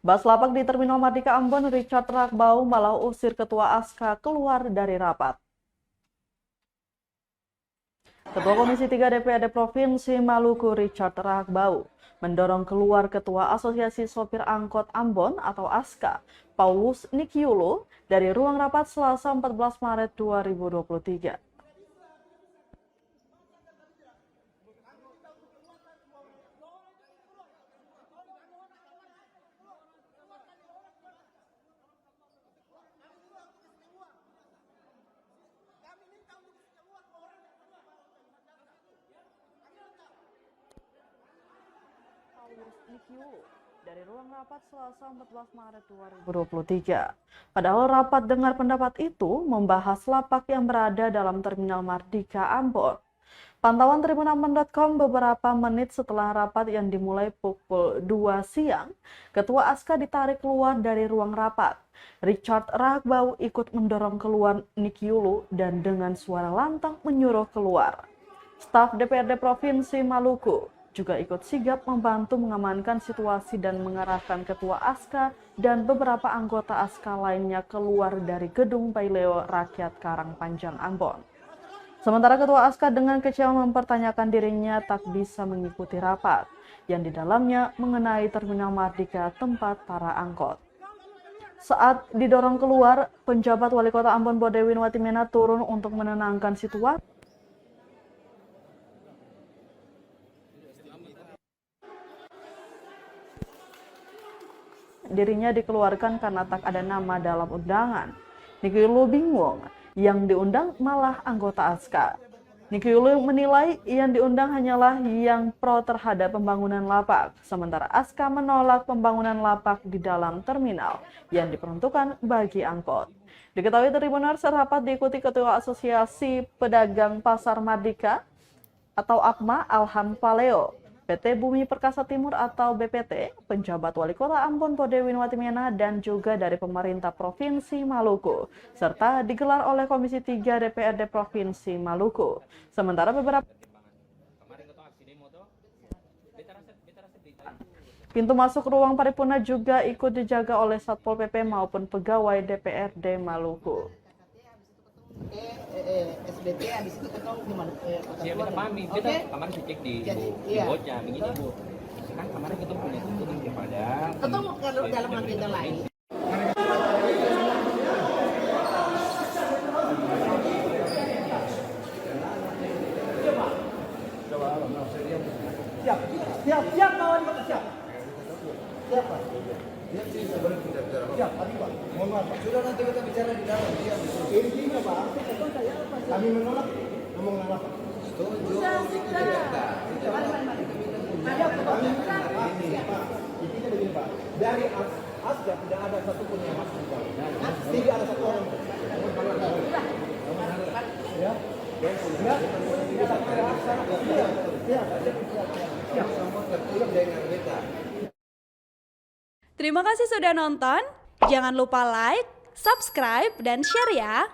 Bas lapak di Terminal Mardika Ambon, Richard Ragbau malah usir Ketua ASKA keluar dari rapat. Ketua Komisi 3 DPRD Provinsi Maluku, Richard Ragbau, mendorong keluar Ketua Asosiasi Sopir Angkot Ambon atau ASKA, Paulus Nikiulu, dari ruang rapat Selasa 14 Maret 2023. Dari ruang rapat Selasa 14 Maret 2023. Padahal rapat dengar pendapat itu membahas lapak yang berada dalam Terminal Mardika Ambon. Pantauan Tribunambon.com beberapa menit setelah rapat yang dimulai pukul 2 siang, Ketua ASKA ditarik keluar dari ruang rapat. Richard Ragbau ikut mendorong keluar Nikiulu dan dengan suara lantang menyuruh keluar. Staf DPRD Provinsi Maluku juga ikut sigap membantu mengamankan situasi dan mengarahkan Ketua ASKA dan beberapa anggota ASKA lainnya keluar dari gedung Baileo Rakyat Karangpanjang Ambon. Sementara Ketua ASKA dengan kecewa mempertanyakan dirinya tak bisa mengikuti rapat yang di dalamnya mengenai Terminal Mardika tempat para angkot. Saat didorong keluar, penjabat Wali Kota Ambon Bodewin Watimena turun untuk menenangkan situasi. Dirinya dikeluarkan karena tak ada nama dalam undangan. Nikiulu bingung, yang diundang malah anggota ASKA. Nikiulu menilai yang diundang hanyalah yang pro terhadap pembangunan lapak, sementara ASKA menolak pembangunan lapak di dalam terminal yang diperuntukkan bagi angkot. Diketahui Tribuners, rapat diikuti Ketua Asosiasi Pedagang Pasar Mardika atau APMA Alham Paleo, PT Bumi Perkasa Timur atau BPT, penjabat Wali Kota Ambon Bodewin Watimena, dan juga dari pemerintah Provinsi Maluku, serta digelar oleh Komisi 3 DPRD Provinsi Maluku. Sementara beberapa pintu masuk ruang paripurna juga ikut dijaga oleh Satpol PP maupun pegawai DPRD Maluku. SBT habis itu ketemu di mana? Siap, kita pahami. Kita kemarin cek di bocah begini Bu. Kan kemarin kita punya tuntutan kepada ketemu kalau dalam agenda lain. Siap kawan, siap. Siap Pak. Siap, Pak. Mohon maaf, Pak. Sudah nanti kita bicara di dalam. Intinya Pak, kami menolak ngomong apa? Setuju. Intinya begini Pak, dari ASKA tidak ada satupun yang masuk di dalam. Tidak ada satu orang. Ya. Terima kasih sudah nonton. Jangan lupa like, subscribe, dan share ya.